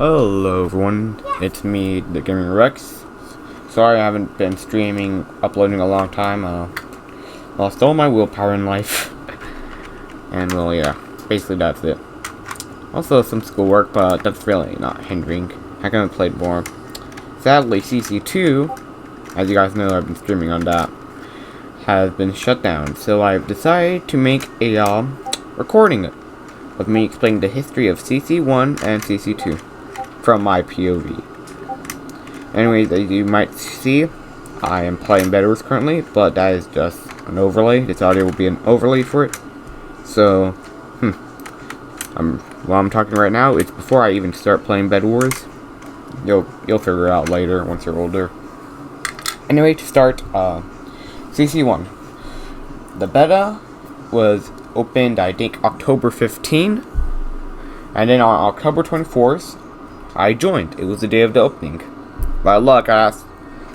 Hello everyone, it's me, the Gaming Rex. Sorry I haven't been streaming, uploading a long time. Lost all my willpower in life. And well, yeah, basically that's it. Also some schoolwork, but that's really not hindering. I can have played more. Sadly, CC2, as you guys know, I've been streaming on that, has been shut down. So I've decided to make a recording of me explaining the history of CC1 and CC2 from my POV. Anyways, as you might see, I am playing bedwars currently, but that is just an overlay. This audio will be an overlay for it. So, while I'm talking right now, it's before I even start playing bedwars. You'll figure it out later once you're older. Anyway, to start, CC1. The beta was opened, I think, October 15, and then on October 24th, I joined. It was the day of the opening. By luck, I asked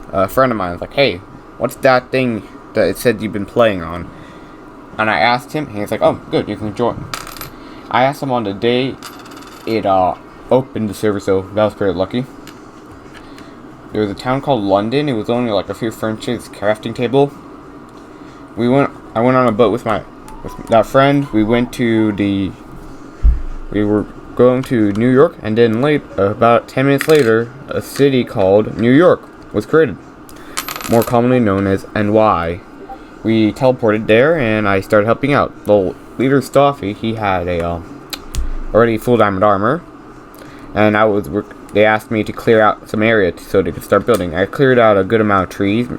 a friend of mine, I was like, hey, what's that thing that it said you've been playing on? And I asked him, and he was like, oh, good, you can join. I asked him on the day it opened the server, so that was pretty lucky. There was a town called London. It was only like a few furnitures, crafting table. I went on a boat with that friend. We were going to New York, and then about 10 minutes later, a city called New York was created, more commonly known as NY. We teleported there, and I started helping out. The leader, Stoffy, he had already full diamond armor, and they asked me to clear out some area so they could start building. I cleared out a good amount of trees.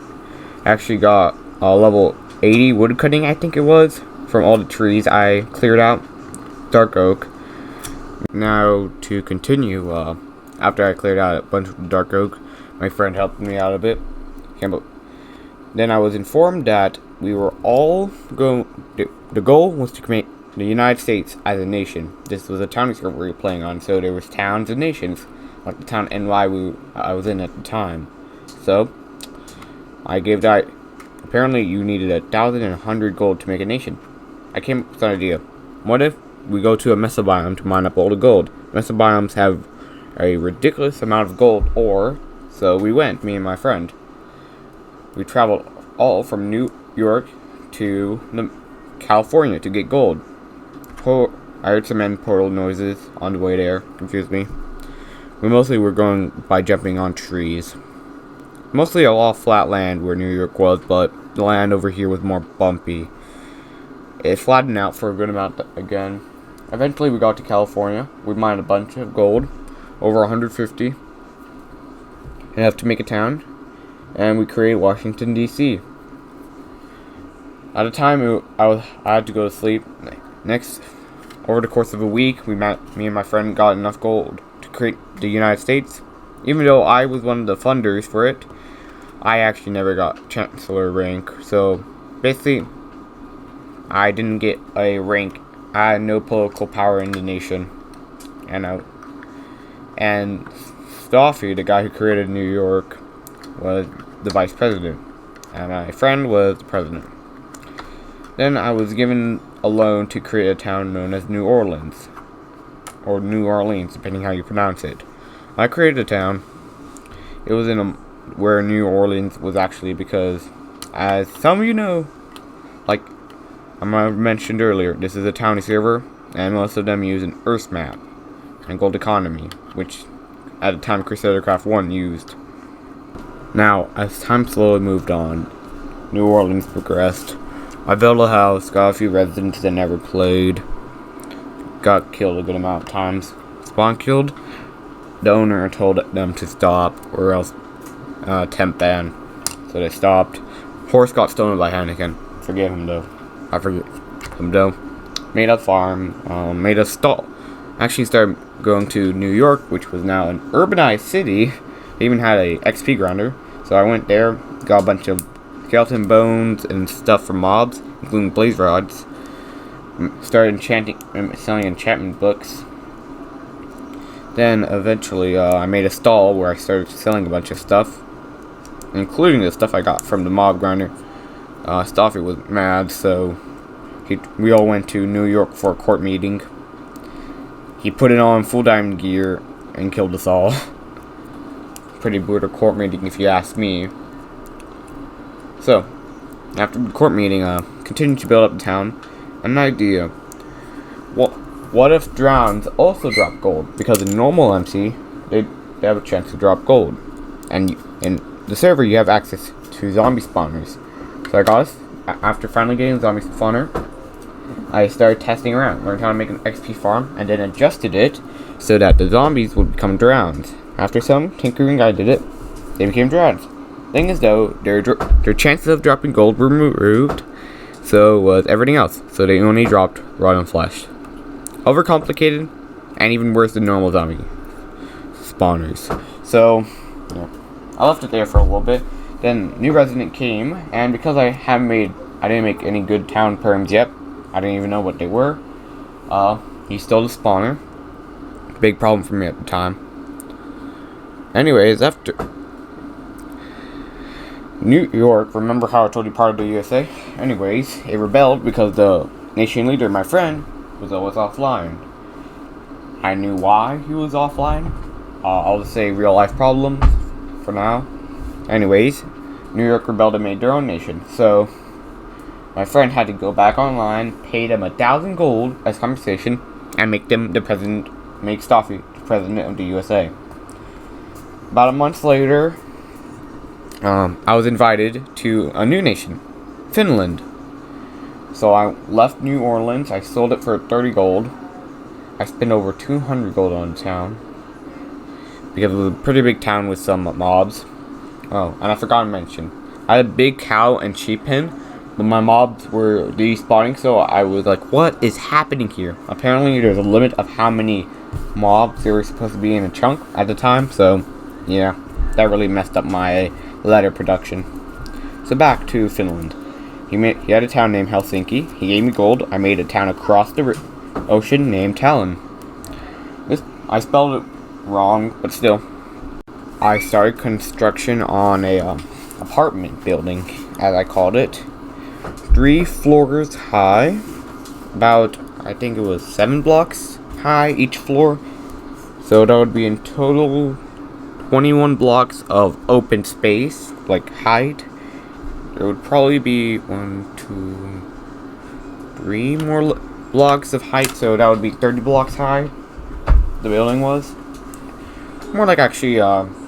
Actually got a level 80 wood cutting, I think it was, from all the trees I cleared out. Dark oak. Now, to continue, after I cleared out a bunch of dark oak, my friend helped me out a bit. Then I was informed that we were all the goal was to create the United States as a nation. This was a town server we were playing on, so there was towns and nations, like the town NY I was in at the time. So, I gave that. Apparently, you needed 1,100 gold to make a nation. I came up with an idea. What if we go to a mesobiome to mine up all the gold? Mesobiomes have a ridiculous amount of gold ore, so we went, me and my friend. We traveled all from New York to California to get gold. I heard some end portal noises on the way there. Confused me. We mostly were going by jumping on trees. Mostly a lot of flat land where New York was, but the land over here was more bumpy. It flattened out for a good amount again. Eventually we got to California. We mined a bunch of gold, over 150, enough to make a town, and we created Washington, D.C. At the time, I had to go to sleep. Next, over the course of a week, me and my friend got enough gold to create the United States. Even though I was one of the funders for it, I actually never got Chancellor rank. So, basically, I didn't get a rank. I had no political power in the nation. And Stoffy, the guy who created New York, was the vice president. And my friend was the president. Then I was given a loan to create a town known as New Orleans. Or New Orleans, depending how you pronounce it. I created a town. It was where New Orleans was actually, because, as some of you know, like I mentioned earlier, this is a townie server, and most of them use an Earth map and gold economy, which at the time Crusader Crafts 1 used. Now, as time slowly moved on, New Orleans progressed. I built a house, got a few residents that never played, got killed a good amount of times, spawn killed. The owner told them to stop, or else temp ban. So they stopped. Horse got stolen by Hanneken. Forgive him though. I forget him though. Made a farm. Made a stall. Actually started going to New York, which was now an urbanized city. They even had a XP grinder. So I went there, got a bunch of skeleton bones and stuff from mobs, including blaze rods. Started selling enchantment books. Then, eventually, I made a stall where I started selling a bunch of stuff, including the stuff I got from the mob grinder. Stoffy was mad, so we all went to New York for a court meeting. He put it on full diamond gear, and killed us all. Pretty brutal court meeting if you ask me. So, after the court meeting, continued to build up the town. An idea. What if drowns also drop gold? Because in normal MC, they have a chance to drop gold. And in the server, you have access to zombie spawners. So I got us, after finally getting a zombie spawner, I started testing around, learned how to make an XP farm, and then adjusted it so that the zombies would become drowns. After some tinkering, I did it. They became drowns. Thing is though, their chances of dropping gold were removed, so was everything else. So they only dropped rotten flesh. Overcomplicated, and even worse than normal zombie spawners. So, yeah. I left it there for a little bit. Then new resident came, and because I didn't make any good town perms yet. I didn't even know what they were. He stole the spawner. Big problem for me at the time. Anyways, after New York, remember how I told you part of the USA? Anyways, it rebelled because the nation leader, my friend, was always offline. I knew why he was offline. I'll just say real life problems for now. Anyways, New York rebelled and made their own nation. So my friend had to go back online, pay them 1,000 gold as compensation, and make them the president, make Staffy the president of the USA. About a month later, I was invited to a new nation, Finland. So I left New Orleans, I sold it for 30 gold. I spent over 200 gold on the town, because it was a pretty big town with some mobs. Oh, and I forgot to mention, I had a big cow and sheep pen, but my mobs were despawning, so I was like, what is happening here? Apparently there's a limit of how many mobs there were supposed to be in a chunk at the time, so yeah, that really messed up my leather production. So back to Finland. He had a town named Helsinki. He gave me gold. I made a town across the ocean named Tallinn. I spelled it wrong, but still. I started construction on a apartment building, as I called it. 3 floors high. About, I think it was 7 blocks high each floor. So that would be in total 21 blocks of open space, like height. There would probably be 1, 2, 3 more blocks of height, so that would be 30 blocks high. The building was more like actually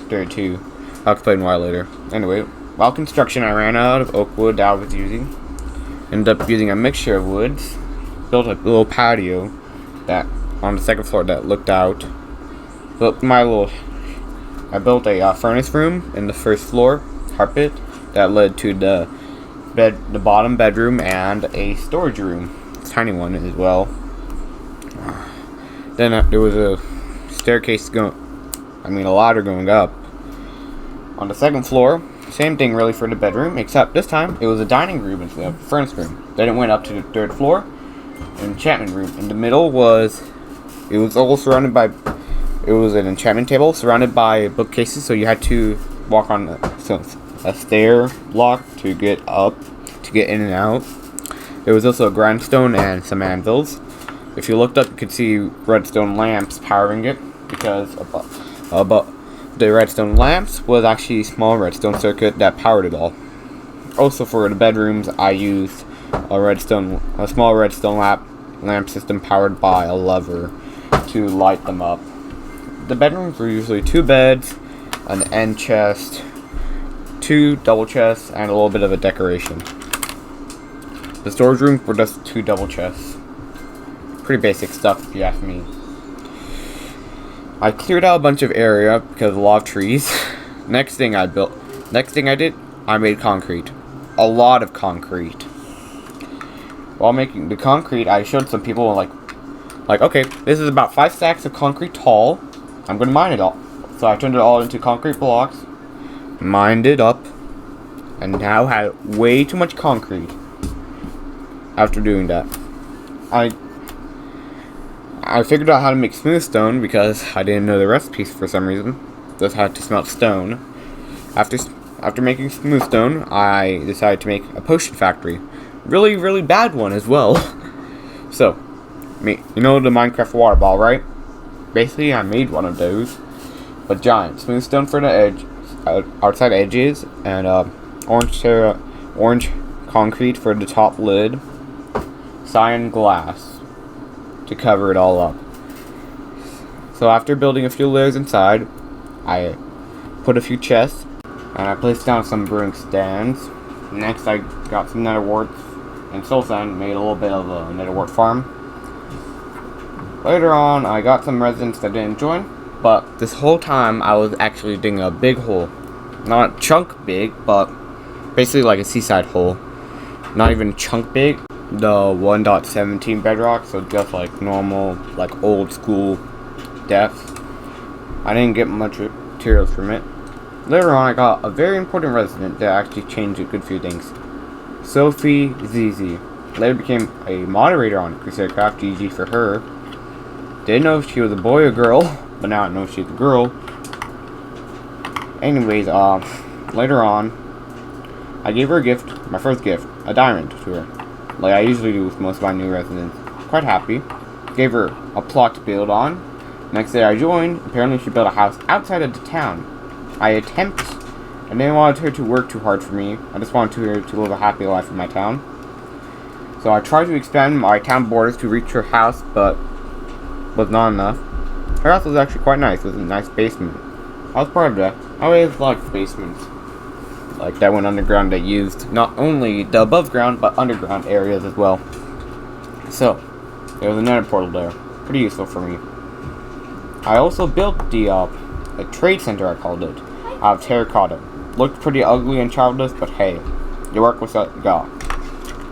32. I'll explain why later. Anyway, while construction, I ran out of oak wood that I was using. Ended up using a mixture of woods. Built a little patio that on the second floor that looked out. I built a furnace room in the first floor, carpet that led to the bottom bedroom and a storage room, a tiny one as well. Then there was a staircase a ladder going up. On the second floor, same thing really for the bedroom, except this time it was a dining room instead of a furnace room. Then it went up to the third floor, an enchantment room. In the middle it was all surrounded by. It was an enchantment table surrounded by bookcases, so you had to walk on a stair block to get up, to get in and out. There was also a grindstone and some anvils. If you looked up, you could see redstone lamps powering it, because above the redstone lamps was actually a small redstone circuit that powered it all. Also for the bedrooms, I used a small redstone lamp system powered by a lever to light them up. The bedrooms were usually 2 beds, an end chest, 2 double chests, and a little bit of a decoration. The storage rooms were just 2 double chests. Pretty basic stuff if you ask me. I cleared out a bunch of area because of a lot of trees. Next thing I did, I made concrete. A lot of concrete. While making the concrete, I showed some people like, okay, this is about 5 stacks of concrete tall. I'm going to mine it all. So I turned it all into concrete blocks, mined it up, and now had way too much concrete. After doing that, I figured out how to make smooth stone because I didn't know the recipes for some reason. Just had to smelt stone. After making smooth stone, I decided to make a potion factory. Really, really bad one as well. So, you know the Minecraft water ball, right? Basically, I made one of those, but giant. Smooth stone for the edge, outside edges, and orange concrete for the top lid. Cyan glass to cover it all up. So after building a few layers inside, I put a few chests, and I placed down some brewing stands. Next, I got some nether warts and soul sand, made a little bit of a nether wart farm. Later on, I got some residents that didn't join, but this whole time I was actually digging a big hole. Not chunk big, but basically like a seaside hole. Not even chunk big. The 1.17 bedrock, so just like normal, like old school depth. I didn't get much materials from it. Later on, I got a very important resident that actually changed a good few things. Sophie ZZ. Later became a moderator on Crusader Crafts. GG for her. Didn't know if she was a boy or girl, but now I know she's a girl. Anyways, later on, I gave her a gift, my first gift, a diamond to her. Like I usually do with most of my new residents. Quite happy. Gave her a plot to build on. Next day I joined. Apparently she built a house outside of the town. I didn't want her to work too hard for me. I just wanted her to live a happy life in my town. So I tried to expand my town borders to reach her house, but was not enough. Her house was actually quite nice. It was a nice basement. I was part of that. I always liked basements like that went underground, that used not only the above ground but underground areas as well. So there was a nether portal there. Pretty useful for me. I also built the a trade center, I called it, out of terracotta. Looked pretty ugly and childless, but hey, you work with what you got.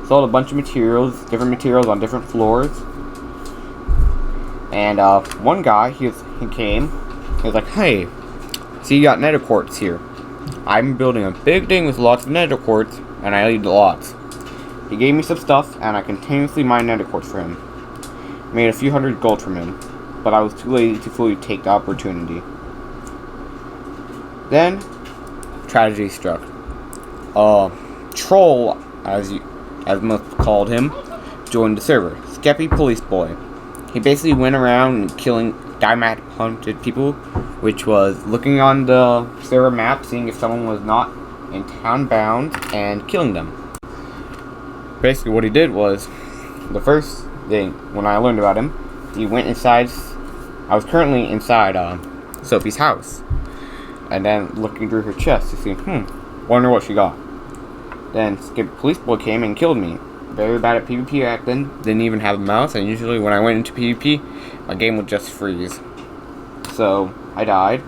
Sold a bunch of materials, different materials on different floors. And one guy, he came. He was like, "Hey, see, you got nether quartz here. I'm building a big thing with lots of nether quartz, and I need lots." He gave me some stuff, and I continuously mined nether quartz for him. Made a few hundred gold from him, but I was too lazy to fully take the opportunity. Then, tragedy struck. Troll, as most called him, joined the server. Skeppy Police Boy. He basically went around killing diamond hunted people, which was looking on the server map, seeing if someone was not in town bound, and killing them. Basically what he did was, the first thing, when I learned about him, he went inside. I was currently inside Sophie's house, and then looking through her chest to see, wonder what she got. Then Skip Police Boy came and killed me. Very bad at PvP back then. Didn't even have a mouse, and usually when I went into PvP, my game would just freeze. So I died.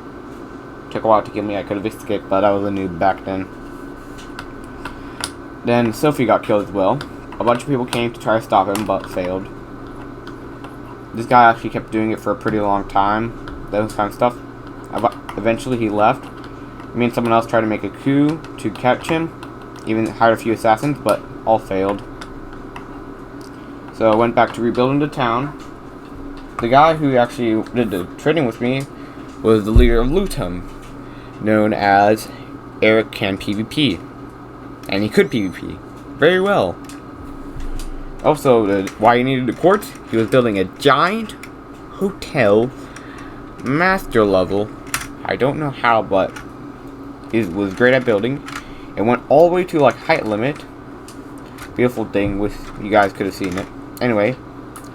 Took a while to kill me. I could have escaped, but I was a noob back then. Then Sophie got killed as well. A bunch of people came to try to stop him, but failed. This guy actually kept doing it for a pretty long time. Those kind of stuff. Eventually he left. Me and someone else tried to make a coup to catch him. Even hired a few assassins, but all failed. So I went back to rebuilding the town. The guy who actually did the trading with me was the leader of Lutum, known as Eric Can PvP. And he could PvP very well. Also, why he needed the quartz? He was building a giant hotel, master level. I don't know how, but he was great at building. It went all the way to like height limit. Beautiful thing. Wish you guys could have seen it. Anyway,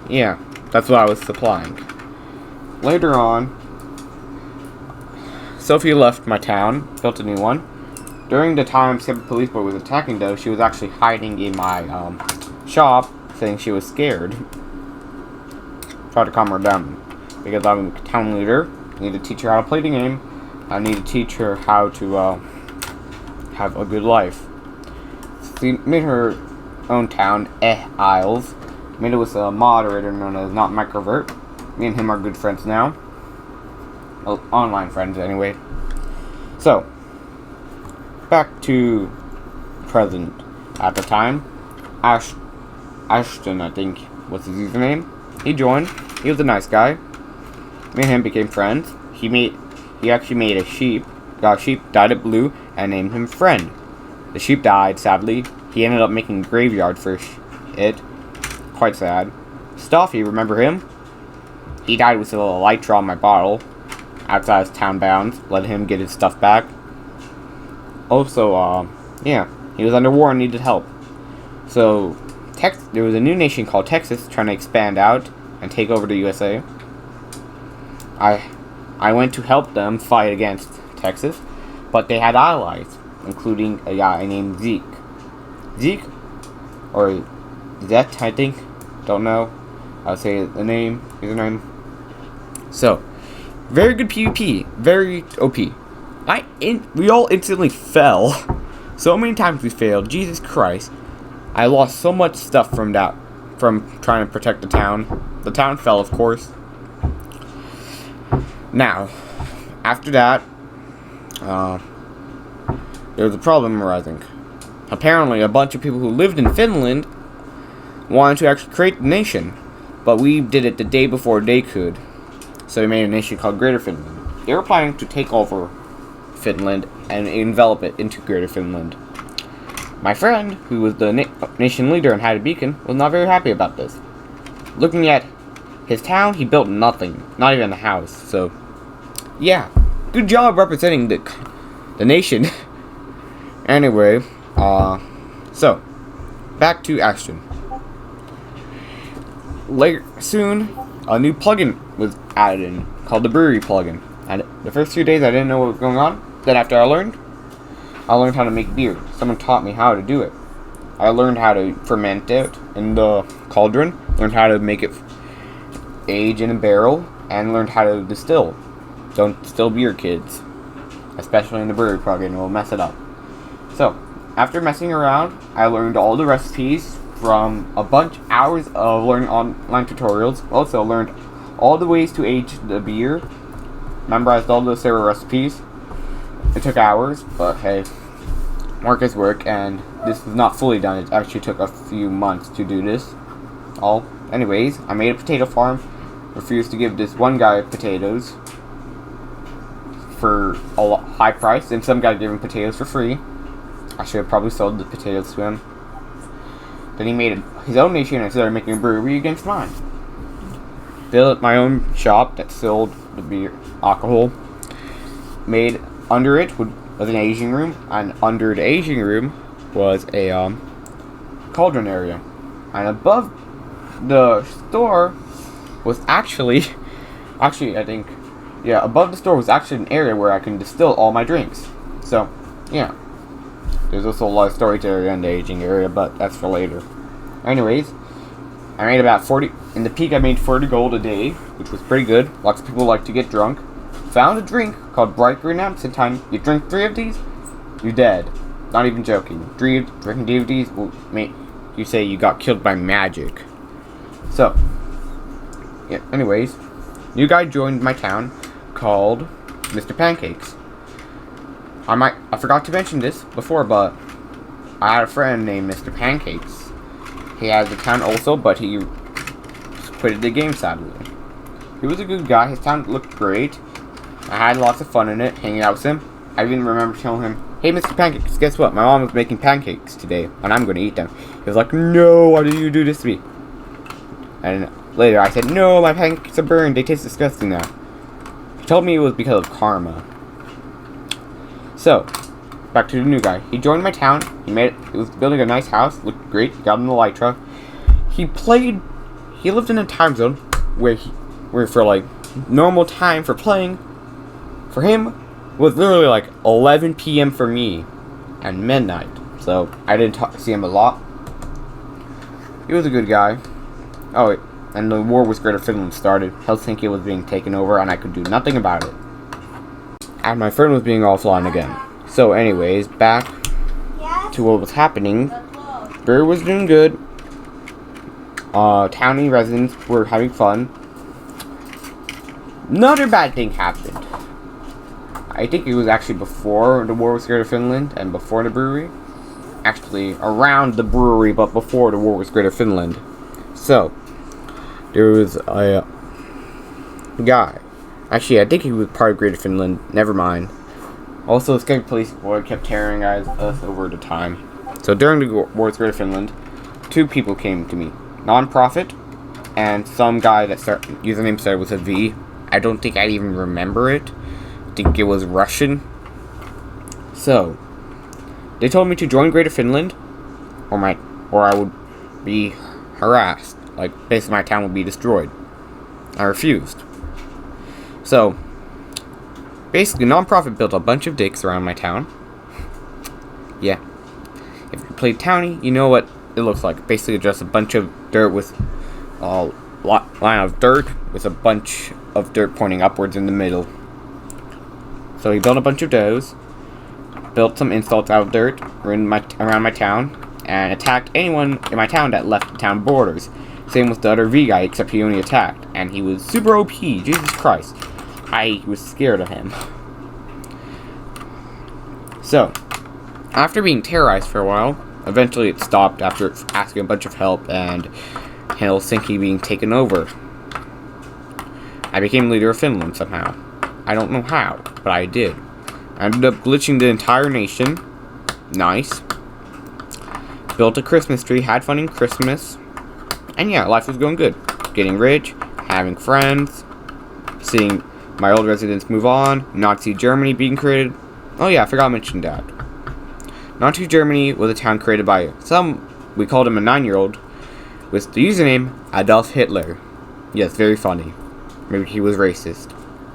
yeah, that's what I was supplying. Later on, Sophie left my town, built a new one. During the time Skip Police Boy was attacking, though, she was actually hiding in my shop, saying she was scared. Tried to calm her down, because I'm a town leader. I need to teach her how to play the game. I need to teach her how to have a good life. She made her own town, Isles. Made it with a moderator known as Not Microvert. Me and him are good friends now. Well, online friends, anyway. So, back to present. At the time, Ashton, I think, was his username. He joined. He was a nice guy. Me and him became friends. He actually made a sheep. Got a sheep, dyed it blue, and named him Friend. The sheep died, sadly. He ended up making a graveyard for it. Quite sad. Stuffy, remember him? He died with a little elytra on my bottle outside his town bounds. Let him get his stuff back. Also, yeah, he was under war and needed help. So, there was a new nation called Texas trying to expand out and take over the USA. I went to help them fight against Texas, but they had allies, including a guy named Zeke. Zeke, or Zet, I think. Don't know. I'll say the name, username. So, very good PvP, very OP. We all instantly fell. So many times we failed. Jesus Christ. I lost so much stuff from trying to protect the town. The town fell, of course. Now, after that, there was a problem arising. Apparently, a bunch of people who lived in Finland wanted to actually create the nation, but we did it the day before they could. So we made a nation called Greater Finland. They were planning to take over Finland and envelop it into Greater Finland. My friend, who was the nation leader and had a beacon, was not very happy about this. Looking at his town, he built nothing, not even a house. So, yeah, good job representing the nation. Anyway, so back to action. Soon, a new plugin was added in called the Brewery plugin. And the first few days, I didn't know what was going on. Then after I learned how to make beer. Someone taught me how to do it. I learned how to ferment it in the cauldron. Learned how to make it age in a barrel, and learned how to distill. Don't distill beer, kids. Especially in the brewery plugin, it will mess it up. So, after messing around, I learned all the recipes from a bunch of hours of learning online tutorials. Also learned all the ways to age the beer. Memorized all the server recipes. It took hours, but hey, work is work, and this was not fully done. It actually took a few months to do this. Anyways, I made a potato farm. Refused to give this one guy potatoes for a high price, and some guy gave him potatoes for free. I should have probably sold the potatoes to him. Then he made his own nation and started making a brewery against mine. Built my own shop that sold the beer, alcohol. Made under it was an aging room, and under the aging room was a cauldron area, and above the store was actually I think, yeah, above the store was actually an area where I can distill all my drinks. So, yeah. There's also a lot of storage area in the aging area, but that's for later. Anyways, I made about 40, in the peak I made 40 gold a day, which was pretty good. Lots of people like to get drunk. Found a drink called Bright Green Apple. Sometimes you drink 3 of these, you're dead. Not even joking. Drinking 3 of these will make you say you got killed by magic. So, yeah, anyways, new guy joined my town called Mr. Pancakes. I forgot to mention this before, but I had a friend named Mr. Pancakes. He has a town also, but he quitted the game sadly. He was a good guy. His town looked great. I had lots of fun in it, hanging out with him. I even remember telling him, "Hey, Mr. Pancakes, guess what? My mom was making pancakes today, and I'm going to eat them." He was like, "No, why did you do this to me?" And later I said, "No, my pancakes are burned. They taste disgusting now." He told me it was because of karma. So, back to the new guy. He joined my town. He was building a nice house. Looked great. Got him the elytra. He lived in a time zone where for like normal time for playing, for him, was literally like 11 p.m. for me and midnight. So I didn't see him a lot. He was a good guy. Oh, and the war with Greater Finland started. Helsinki was being taken over, and I could do nothing about it. And my friend was being offline again. So anyways, back to what was happening. Brewer was doing good. Townie residents were having fun. Another bad thing happened. I think it was actually before the war with Greater Finland and before the brewery. Actually, around the brewery, but before the war with Greater Finland. So, there was a guy. Actually, I think he was part of Greater Finland. Never mind. Also, the Skeg Police Board kept tearing us over the time. So, during the war with Greater Finland, 2 people came to me. Non-profit and some guy that username started with a V. I don't think I even remember it. I think it was Russian. So they told me to join Greater Finland, or I would be harassed. Like, basically my town would be destroyed. I refused. So basically, nonprofit built a bunch of dicks around my town. Yeah. If you played Townie, you know what it looks like. Basically, just a bunch of dirt with a line of dirt with a bunch of dirt pointing upwards in the middle. So he built a bunch of those, built some insults out of dirt around my town, and attacked anyone in my town that left the town borders. Same with the other V guy, except he only attacked, and he was super OP. Jesus Christ. I was scared of him. So, after being terrorized for a while, eventually it stopped after asking a bunch of help and Helsinki being taken over. I became leader of Finland somehow. I don't know how, but I did. I ended up glitching the entire nation. Nice. Built a Christmas tree, had fun in Christmas. And yeah, life was going good. Getting rich, having friends, seeing my old residents move on, Nazi Germany being created. Oh yeah, I forgot to mention that. Nazi Germany was a town created by we called him a 9-year-old, with the username Adolf Hitler. Yes, very funny. Maybe he was racist,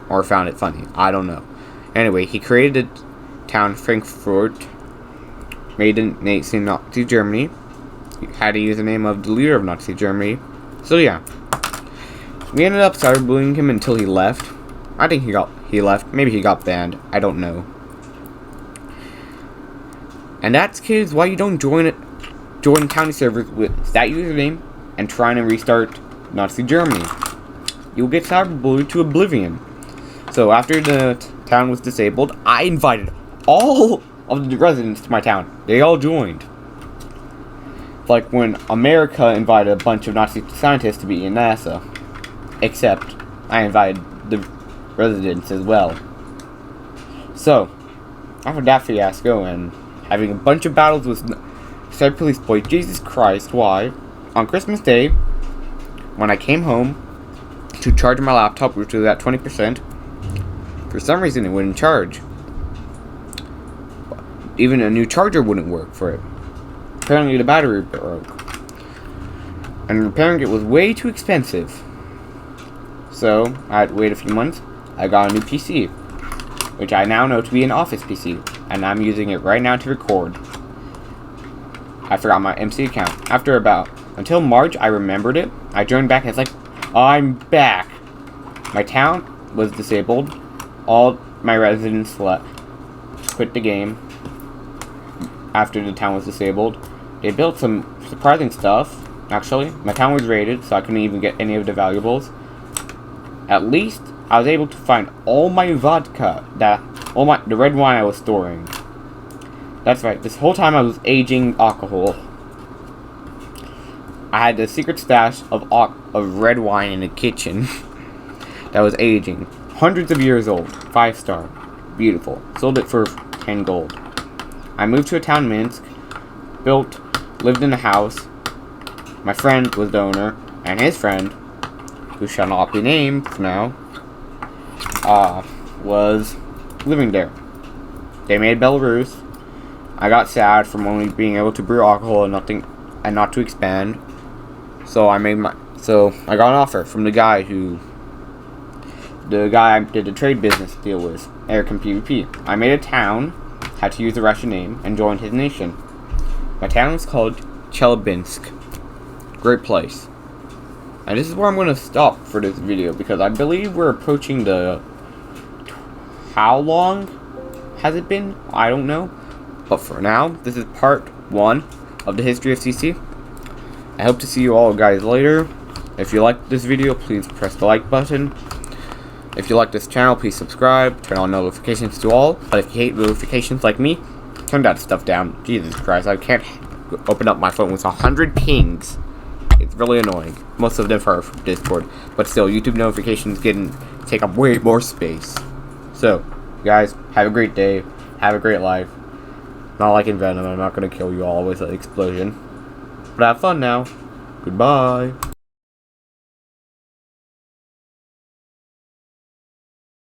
or found it funny. I don't know. Anyway, he created the town Frankfurt, made a nation in Nazi Germany, had a username of the leader of Nazi Germany. So yeah, we ended up cyberbullying him until he left. I think he left. Maybe he got banned. I don't know. And that's, kids, why you don't join Townie servers with that username and trying to restart Nazi Germany. You'll get cyberbullied to oblivion. So after the town was disabled, I invited all of the residents to my town. They all joined. Like when America invited a bunch of Nazi scientists to be in NASA. Except I invited the residents as well. So after that fiasco and having a bunch of battles with said police boy, Jesus Christ, why? On Christmas Day, when I came home to charge my laptop, which was at 20%, for some reason it wouldn't charge. Even a new charger wouldn't work for it. Apparently the battery broke. And repairing it was way too expensive. So I had to wait a few months. I got a new PC, which I now know to be an office PC, and I'm using it right now to record. I forgot my MC account. Until March, I remembered it. I joined back and it's like, I'm back. My town was disabled. All my residents quit the game after the town was disabled. They built some surprising stuff, actually. My town was raided, so I couldn't even get any of the valuables. At least I was able to find all my vodka, the red wine I was storing. That's right, this whole time I was aging alcohol. I had the secret stash of red wine in the kitchen that was aging. Hundreds of years old. 5-star. Beautiful. Sold it for 10 gold. I moved to a town, Minsk. Lived in a house. My friend was the owner, and his friend, who shall not be named for now, was living there. They made Belarus. I got sad from only being able to brew alcohol and not to expand. So I got an offer from the guy I did the trade business deal with, Eric and PvP. I made a town, had to use a Russian name, and joined his nation. My town was called Chelyabinsk. Great place. And this is where I'm going to stop for this video, because I believe we're approaching how long has it been? I don't know. But for now, this is part 1 of the history of CC. I hope to see you all guys later. If you liked this video, please press the like button. If you like this channel, please subscribe. Turn on notifications to all. But if you hate notifications like me, turn that stuff down. Jesus Christ, I can't open up my phone with 100 pings. It's really annoying. Most of them are from Discord. But still, YouTube notifications take up way more space. So, guys, have a great day. Have a great life. Not like in Venom, I'm not going to kill you all with an explosion. But have fun now. Goodbye.